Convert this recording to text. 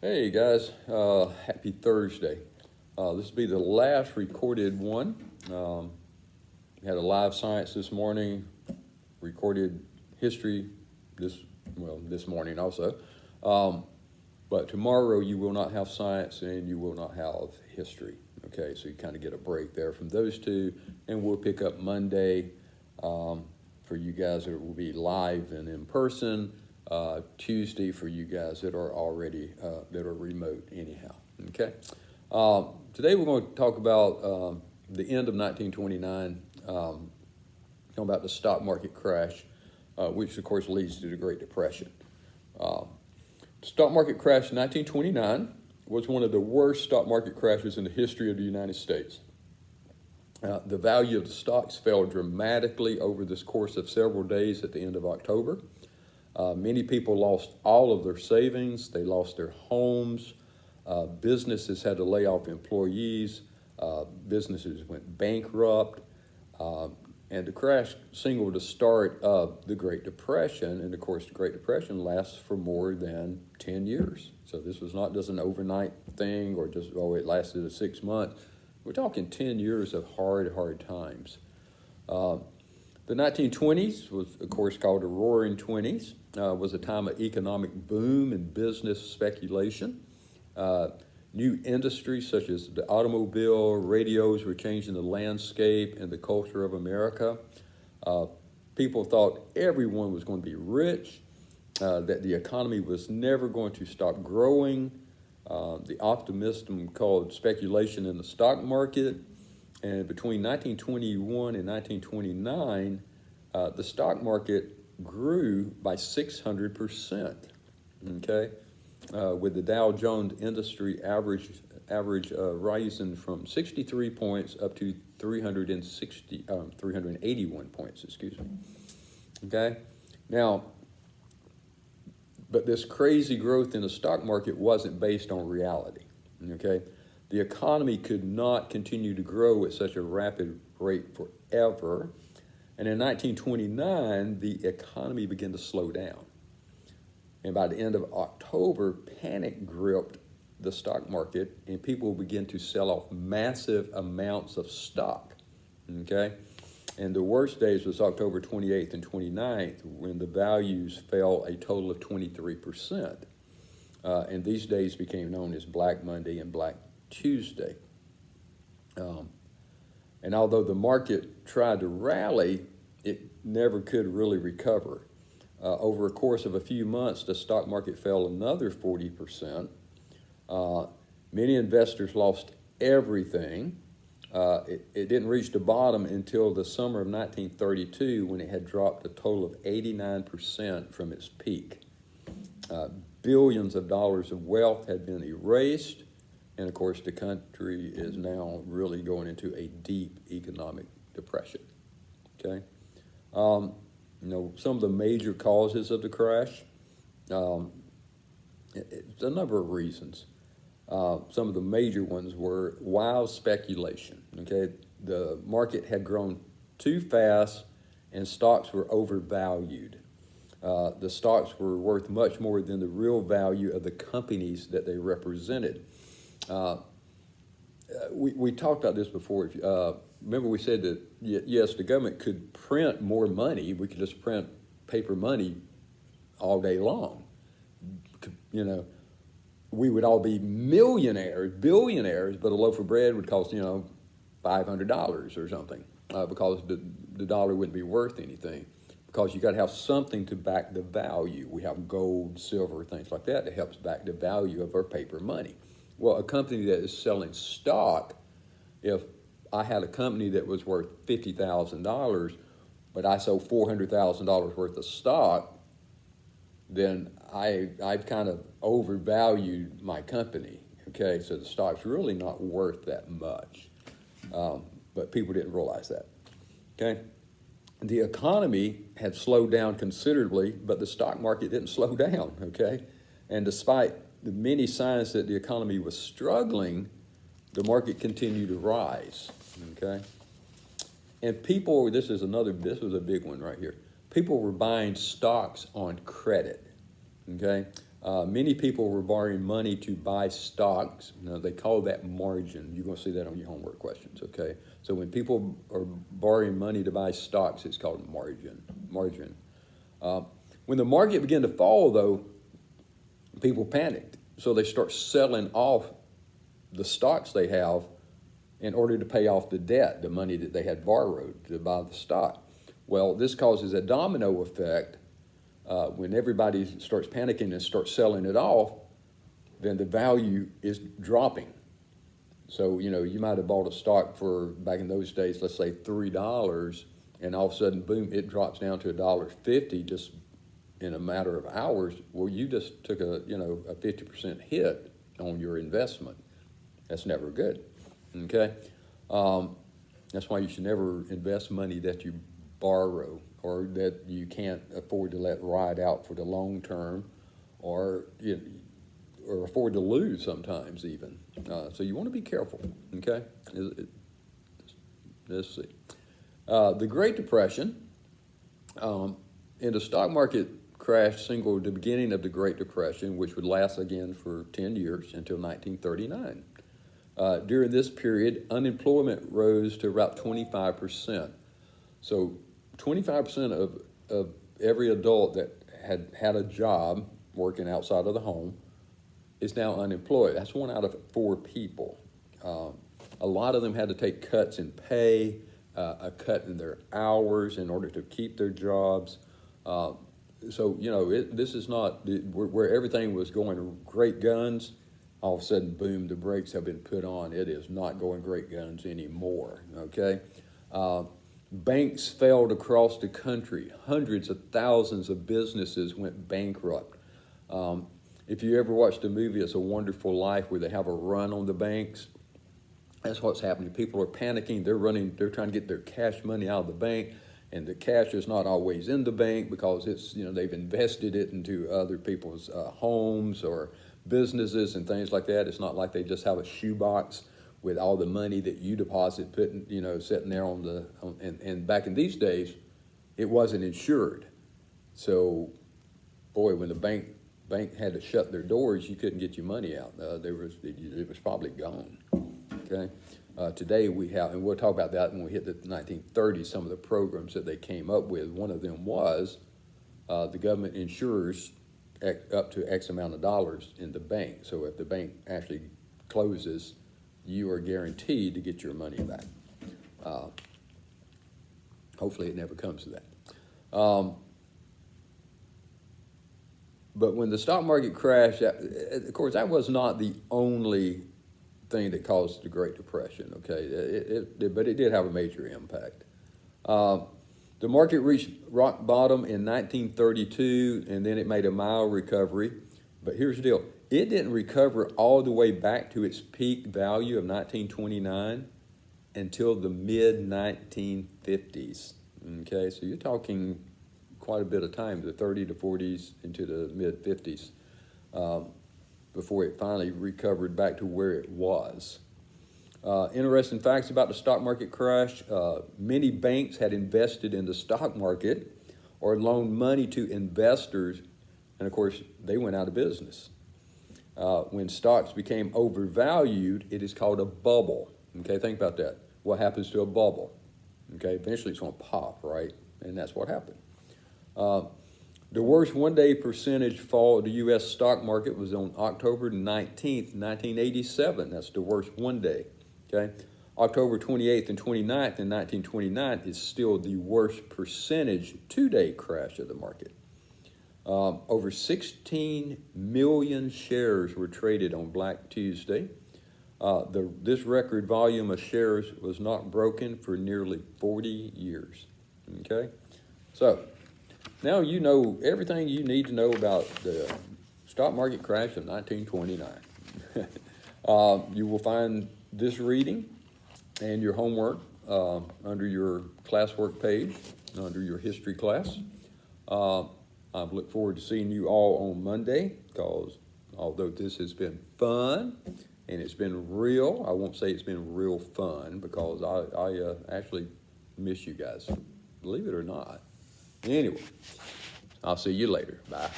Hey guys, happy Thursday. This will be the last recorded one. We had a live science this morning, recorded history this morning also. But tomorrow you will not have science and you will not have history. Okay, so you kind of get a break there from those two, and we'll pick up Monday for you guys that will be live and in person. Tuesday for you guys that are already that are remote anyhow. Okay. Today we're going to talk about the end of 1929, talking about the stock market crash, which of course leads to the Great Depression. The stock market crash in 1929 was one of the worst stock market crashes in the history of the United States. The value of the stocks fell dramatically over this course of several days at the end of October. Many people lost all of their savings. They lost their homes. Businesses had to lay off employees. Businesses went bankrupt. And the crash signaled the start of the Great Depression. And of course, the Great Depression lasts for more than 10 years. So this was not just an overnight thing or just, it lasted 6 months. We're talking 10 years of hard times. The 1920s was, of course, called the Roaring Twenties. Was a time of economic boom and business speculation. New industries such as the automobile, radios were changing the landscape and the culture of America. People thought everyone was going to be rich, that the economy was never going to stop growing. The optimism called speculation in the stock market. And between 1921 and 1929, the stock market grew by 600%, okay, with the Dow Jones Industry average rising from 63 points up to 381 points, okay? Now, but this crazy growth in the stock market wasn't based on reality, okay? The economy could not continue to grow at such a rapid rate forever. And in 1929, the economy began to slow down. And by the end of October, panic gripped the stock market and people began to sell off massive amounts of stock, okay? And the worst days was October 28th and 29th when the values fell a total of 23%. And these days became known as Black Monday and Black Tuesday. And although the market tried to rally, it never could really recover. Over a course of a few months, the stock market fell another 40%. Many investors lost everything. It didn't reach the bottom until the summer of 1932 when it had dropped a total of 89% from its peak. Billions of dollars of wealth had been erased. And of course, the country is now really going into a deep economic depression, okay? Some of the major causes of the crash, it's a number of reasons. Some of the major ones were wild speculation, okay? The market had grown too fast and stocks were overvalued. The stocks were worth much more than the real value of the companies that they represented. We talked about this before. Remember we said that, yes, the government could print more money. We could just print paper money all day long. We would all be millionaires, billionaires, but a loaf of bread would cost, $500 or something because the dollar wouldn't be worth anything because you got to have something to back the value. We have gold, silver, things like that helps back the value of our paper money. Well, a company that is selling stock, if I had a company that was worth $50,000, but I sold $400,000 worth of stock, then I've kind of overvalued my company, okay? So the stock's really not worth that much, but people didn't realize that, okay? The economy had slowed down considerably, but the stock market didn't slow down, okay? And despite the many signs that the economy was struggling, the market continued to rise, okay? And people, this was a big one right here. People were buying stocks on credit, okay? Many people were borrowing money to buy stocks. Now, they call that margin. You're going to see that on your homework questions, okay? So when people are borrowing money to buy stocks, it's called margin. When the market began to fall, though, people panicked. So they start selling off the stocks they have in order to pay off the debt, the money that they had borrowed to buy the stock. Well, this causes a domino effect. When everybody starts panicking and starts selling it off, then the value is dropping. So, you might have bought a stock for, back in those days, let's say $3, and all of a sudden, boom, it drops down to $1.50 just in a matter of hours. Well, you just took a 50% hit on your investment. That's never good, okay? That's why you should never invest money that you borrow or that you can't afford to let ride out for the long term, or afford to lose sometimes even. So you want to be careful, okay? Let's see. The Great Depression, and the stock market crash signaled the beginning of the Great Depression, which would last again for 10 years until 1939. During this period, unemployment rose to about 25%. So 25% of every adult that had a job working outside of the home is now unemployed. That's 1 out of 4 people. A lot of them had to take cuts in pay, a cut in their hours in order to keep their jobs. So, this is not where everything was going great guns. All of a sudden, boom, the brakes have been put on. It is not going great guns anymore, okay? Banks failed across the country. Hundreds of thousands of businesses went bankrupt. If you ever watched the movie It's a Wonderful Life, where they have a run on the banks, that's what's happening. People are panicking. They're trying to get their cash money out of the bank, and the cash is not always in the bank because it's, they've invested it into other people's homes or businesses and things like that. It's not like they just have a shoebox with all the money that you deposit sitting there and back in these days, it wasn't insured. So, boy, when the bank had to shut their doors, you couldn't get your money out. It was probably gone, okay? Today we have, and we'll talk about that when we hit the 1930s, some of the programs that they came up with. One of them was the government insures up to X amount of dollars in the bank. So if the bank actually closes, you are guaranteed to get your money back. Hopefully it never comes to that. But when the stock market crashed, of course, that was not the only thing that caused the Great Depression, okay? But it did have a major impact. The market reached rock bottom in 1932, and then it made a mild recovery. But here's the deal. It didn't recover all the way back to its peak value of 1929 until the mid-1950s, okay? So you're talking quite a bit of time, the 30s to 40s into the mid-50s, before it finally recovered back to where it was. Interesting facts about the stock market crash. Many banks had invested in the stock market or loaned money to investors, and of course, they went out of business. When stocks became overvalued, it is called a bubble. Okay, think about that. What happens to a bubble? Okay, eventually it's going to pop, right? And that's what happened. The worst one-day percentage fall of the U.S. stock market was on October 19th, 1987. That's the worst one day, okay? October 28th and 29th in 1929 is still the worst percentage two-day crash of the market. Over 16 million shares were traded on Black Tuesday. This record volume of shares was not broken for nearly 40 years, okay? So, now you know everything you need to know about the stock market crash of 1929. You will find this reading and your homework under your classwork page, under your history class. I look forward to seeing you all on Monday, because although this has been fun and it's been real, I won't say it's been real fun, because I actually miss you guys, believe it or not. Anyway, I'll see you later. Bye.